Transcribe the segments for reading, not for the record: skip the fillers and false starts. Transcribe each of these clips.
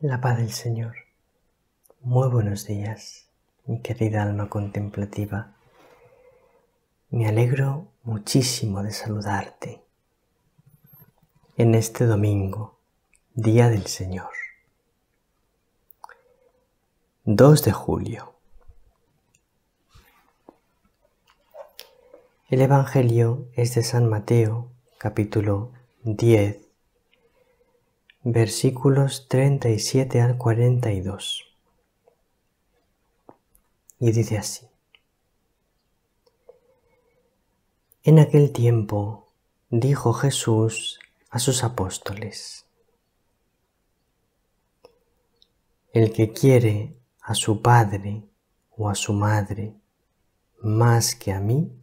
La paz del Señor. Muy buenos días, mi querida alma contemplativa. Me alegro muchísimo de saludarte en este domingo, Día del Señor. 2 de julio. El Evangelio es de San Mateo, capítulo 10, versículos 37 al 42. Y dice así: En aquel tiempo dijo Jesús a sus apóstoles: El que quiere a su padre o a su madre más que a mí,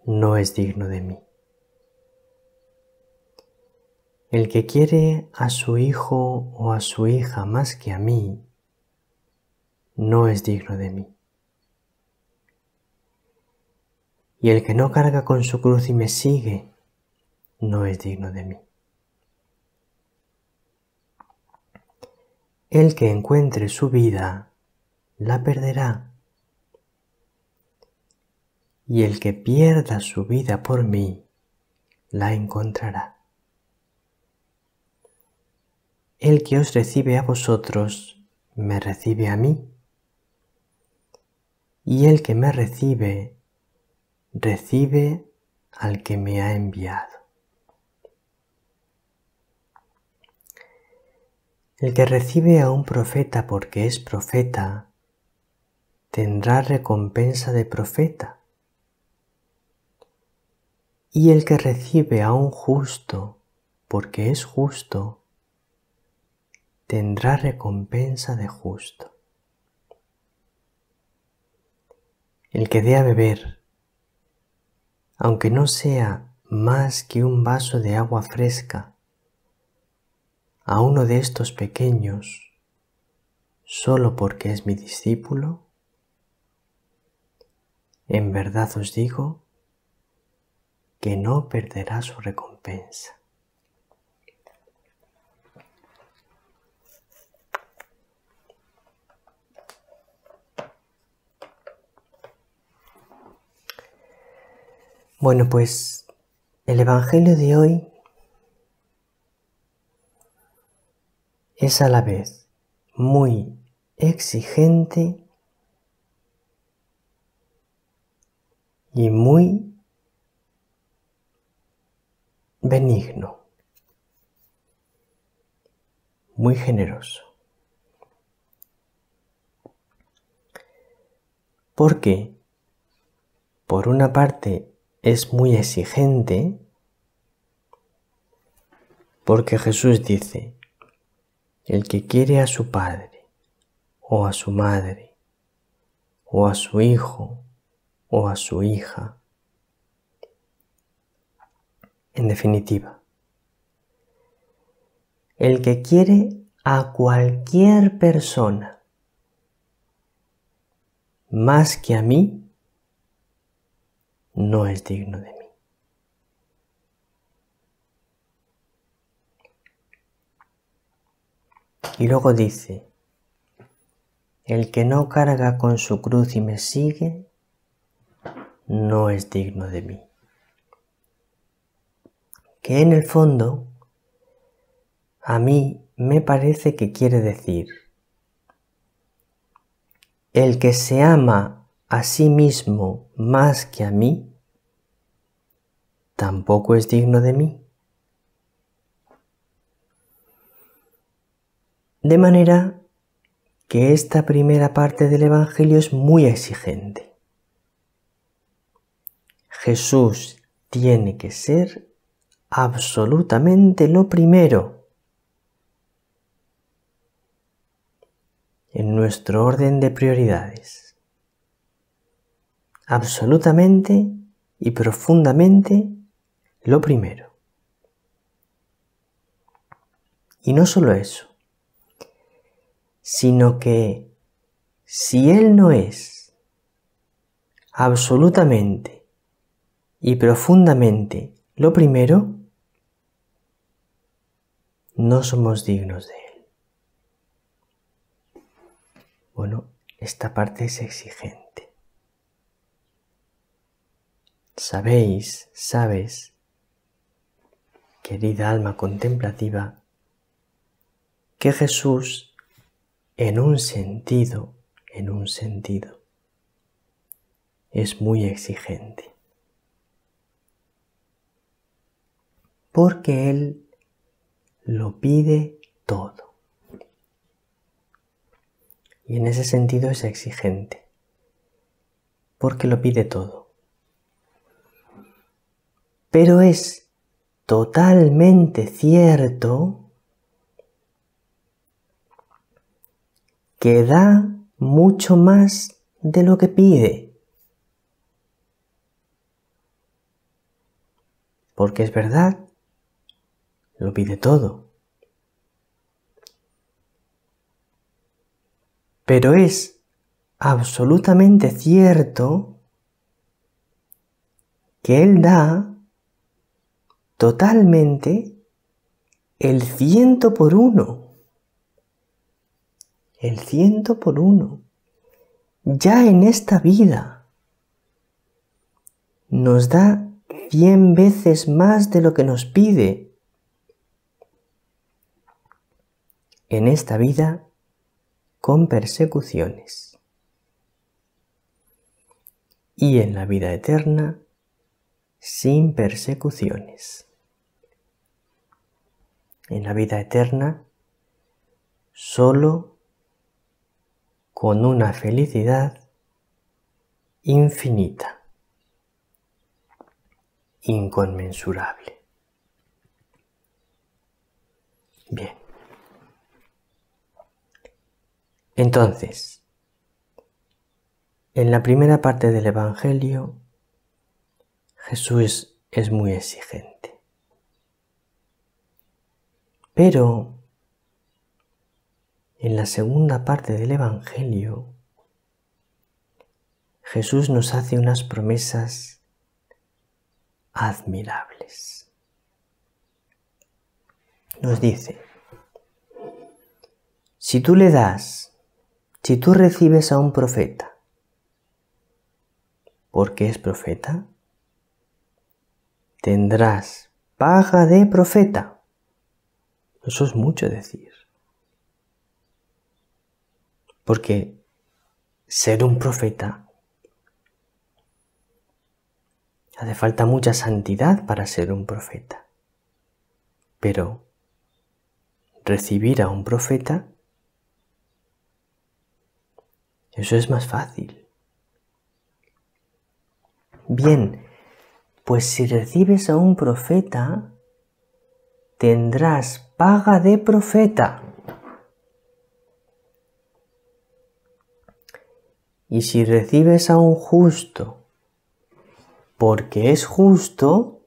no es digno de mí. El que quiere a su hijo o a su hija más que a mí, no es digno de mí. Y el que no carga con su cruz y me sigue, no es digno de mí. El que encuentre su vida, la perderá. Y el que pierda su vida por mí, la encontrará. El que os recibe a vosotros, me recibe a mí. Y el que me recibe, recibe al que me ha enviado. El que recibe a un profeta porque es profeta, tendrá recompensa de profeta. Y el que recibe a un justo porque es justo, tendrá recompensa de justo. El que dé a beber, aunque no sea más que un vaso de agua fresca, a uno de estos pequeños, solo porque es mi discípulo, en verdad os digo que no perderá su recompensa. Bueno, pues el Evangelio de hoy es a la vez muy exigente y muy benigno, muy generoso. Porque, por una parte, es muy exigente, porque Jesús dice: el que quiere a su padre, o a su madre, o a su hijo, o a su hija, en definitiva, el que quiere a cualquier persona más que a mí, no es digno de mí. Y luego dice: el que no carga con su cruz y me sigue, no es digno de mí. Que en el fondo, a mí me parece que quiere decir: el que se ama a sí mismo más que a mí, tampoco es digno de mí. De manera que esta primera parte del Evangelio es muy exigente. Jesús tiene que ser absolutamente lo primero en nuestro orden de prioridades. Absolutamente y profundamente lo primero. Y no solo eso, sino que si Él no es absolutamente y profundamente lo primero, no somos dignos de Él. Bueno, esta parte es exigente. Sabes, querida alma contemplativa, que Jesús, en un sentido, es muy exigente. Porque Él lo pide todo. Y en ese sentido es exigente. Porque lo pide todo. Pero es totalmente cierto que da mucho más de lo que pide. Porque es verdad, lo pide todo. Pero es absolutamente cierto que Él da totalmente el 100 por 1. El 100 por 1. Ya en esta vida nos da 100 veces más de lo que nos pide. En esta vida con persecuciones. Y en la vida eterna sin persecuciones. En la vida eterna solo con una felicidad infinita, inconmensurable. Bien. Entonces, en la primera parte del Evangelio, Jesús es muy exigente. Pero en la segunda parte del Evangelio, Jesús nos hace unas promesas admirables. Nos dice, si tú recibes a un profeta, porque es profeta, tendrás paga de profeta. Eso es mucho decir. Porque ser un profeta hace falta mucha santidad para ser un profeta. Pero recibir a un profeta, eso es más fácil. Bien, pues si recibes a un profeta, tendrás paga de profeta. Y si recibes a un justo, porque es justo,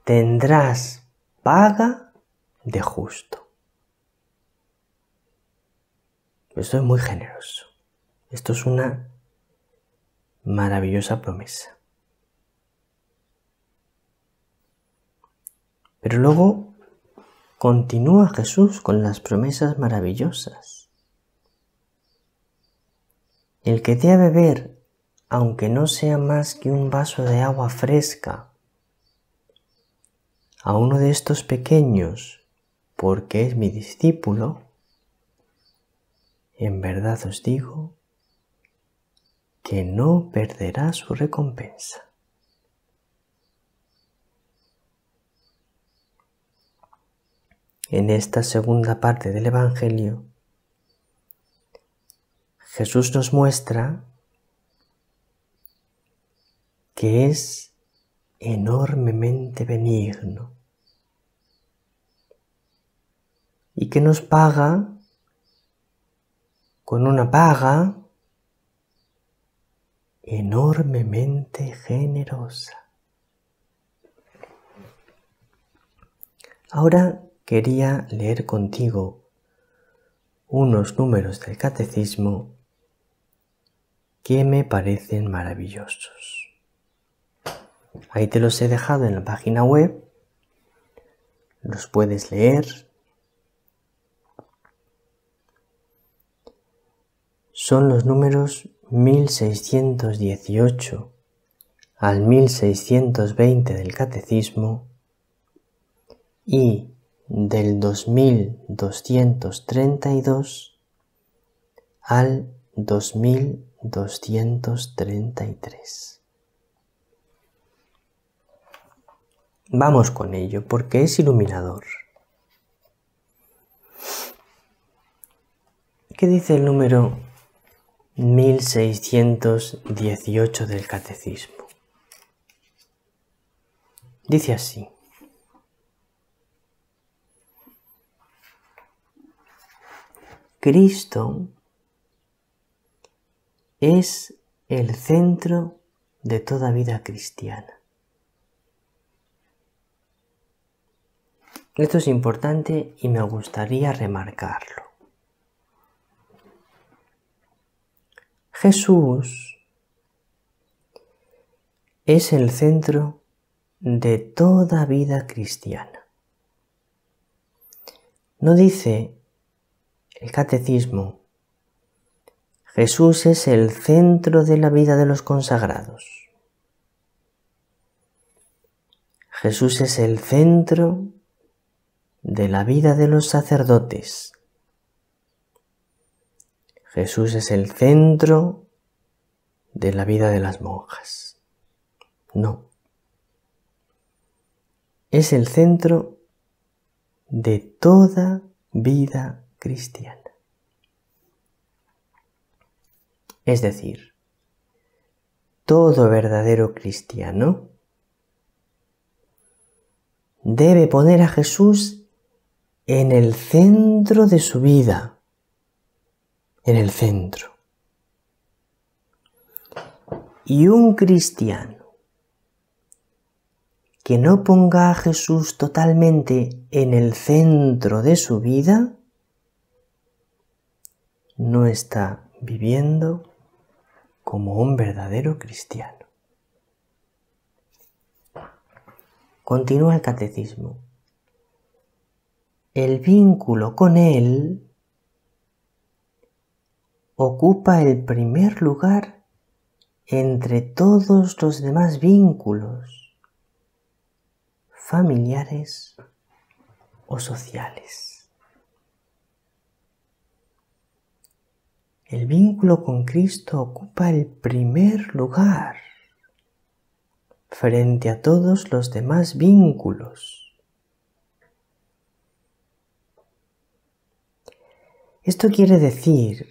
tendrás paga de justo. Esto es muy generoso. Esto es una maravillosa promesa. Pero luego continúa Jesús con las promesas maravillosas. El que dé a beber, aunque no sea más que un vaso de agua fresca, a uno de estos pequeños, porque es mi discípulo, en verdad os digo que no perderá su recompensa. En esta segunda parte del Evangelio, Jesús nos muestra que es enormemente benigno y que nos paga con una paga enormemente generosa. Ahora quería leer contigo unos números del catecismo que me parecen maravillosos. Ahí te los he dejado en la página web, los puedes leer. son los números 1618 al 1620 del Catecismo y del 2232 al 2233. Vamos con ello porque es iluminador. ¿Qué dice el número 1618 del Catecismo? Dice así: Cristo es el centro de toda vida cristiana. Esto es importante y me gustaría remarcarlo. Jesús es el centro de toda vida cristiana. No dice el Catecismo: Jesús es el centro de la vida de los consagrados. Jesús es el centro de la vida de los sacerdotes. Jesús es el centro de la vida de las monjas. No. Es el centro de toda vida cristiana. Es decir, todo verdadero cristiano debe poner a Jesús en el centro de su vida, en el centro. Y un cristiano que no ponga a Jesús totalmente en el centro de su vida, no está viviendo como un verdadero cristiano. Continúa el Catecismo. El vínculo con Él ocupa el primer lugar entre todos los demás vínculos familiares o sociales. El vínculo con Cristo ocupa el primer lugar frente a todos los demás vínculos. Esto quiere decir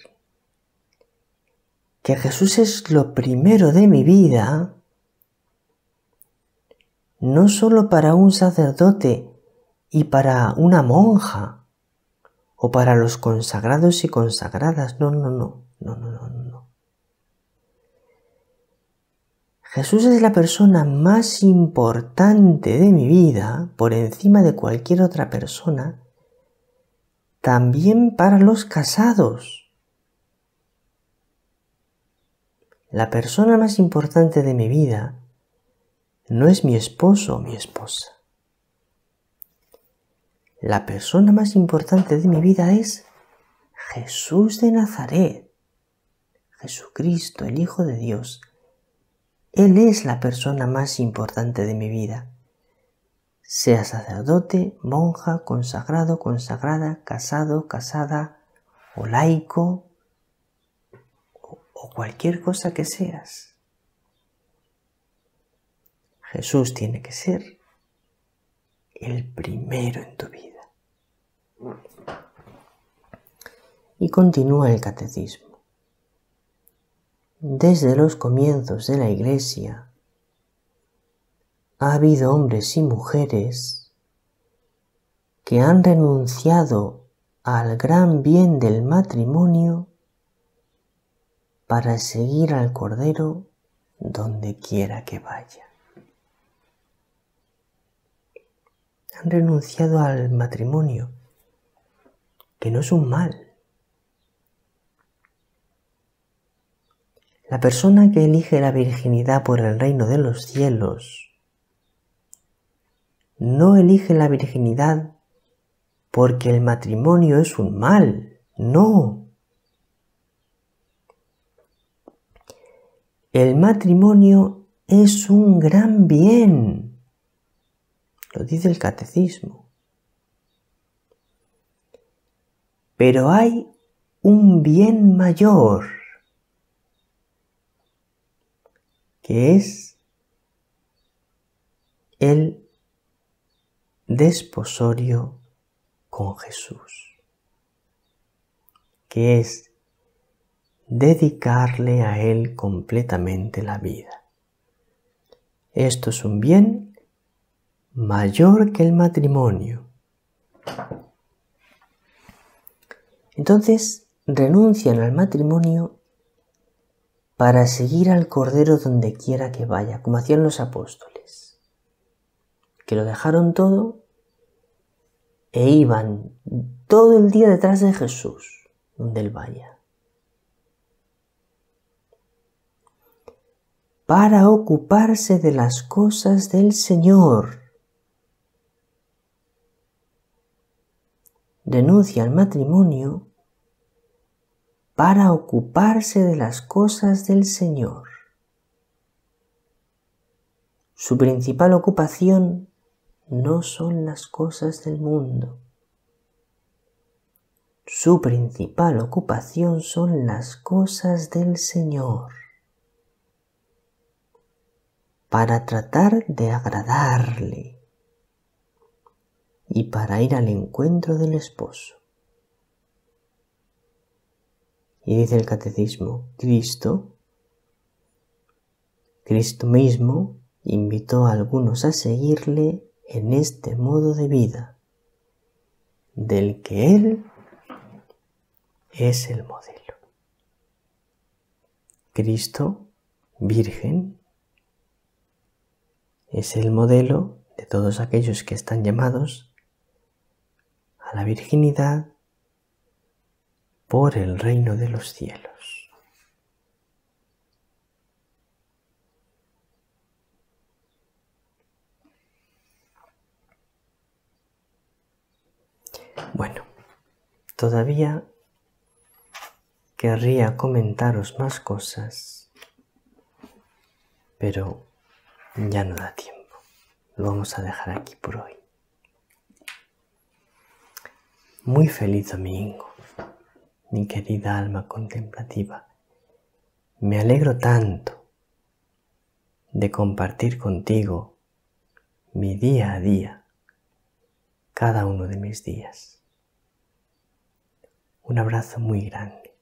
que Jesús es lo primero de mi vida, no solo para un sacerdote y para una monja, o para los consagrados y consagradas. No. Jesús es la persona más importante de mi vida, por encima de cualquier otra persona, también para los casados. La persona más importante de mi vida no es mi esposo o mi esposa. La persona más importante de mi vida es Jesús de Nazaret, Jesucristo, el Hijo de Dios. Él es la persona más importante de mi vida. Sea sacerdote, monja, consagrado, consagrada, casado, casada, o laico, o cualquier cosa que seas. Jesús tiene que ser el primero en tu vida. Y continúa el Catecismo. Desde los comienzos de la Iglesia ha habido hombres y mujeres que han renunciado al gran bien del matrimonio para seguir al Cordero donde quiera que vaya. Han renunciado al matrimonio, que no es un mal. La persona que elige la virginidad por el reino de los cielos no elige la virginidad porque el matrimonio es un mal, no. el matrimonio es un gran bien. Lo dice el catecismo. Pero hay un bien mayor, que es el desposorio con Jesús, que es dedicarle a Él completamente la vida. Esto es un bien mayor que el matrimonio. Entonces renuncian al matrimonio para seguir al Cordero donde quiera que vaya, como hacían los apóstoles, que lo dejaron todo e iban todo el día detrás de Jesús, donde Él vaya, para ocuparse de las cosas del Señor. Renuncia al matrimonio para ocuparse de las cosas del Señor. Su principal ocupación no son las cosas del mundo. Su principal ocupación son las cosas del Señor, para tratar de agradarle y para ir al encuentro del esposo. Y dice el catecismo, Cristo mismo invitó a algunos a seguirle en este modo de vida, del que Él es el modelo. Cristo, virgen, es el modelo de todos aquellos que están llamados a la virginidad por el reino de los cielos. Bueno, todavía querría comentaros más cosas, pero ya no da tiempo. Lo vamos a dejar aquí por hoy. Muy feliz domingo, mi querida alma contemplativa. Me alegro tanto de compartir contigo mi día a día, cada uno de mis días. Un abrazo muy grande.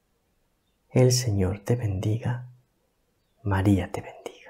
El Señor te bendiga. María te bendiga.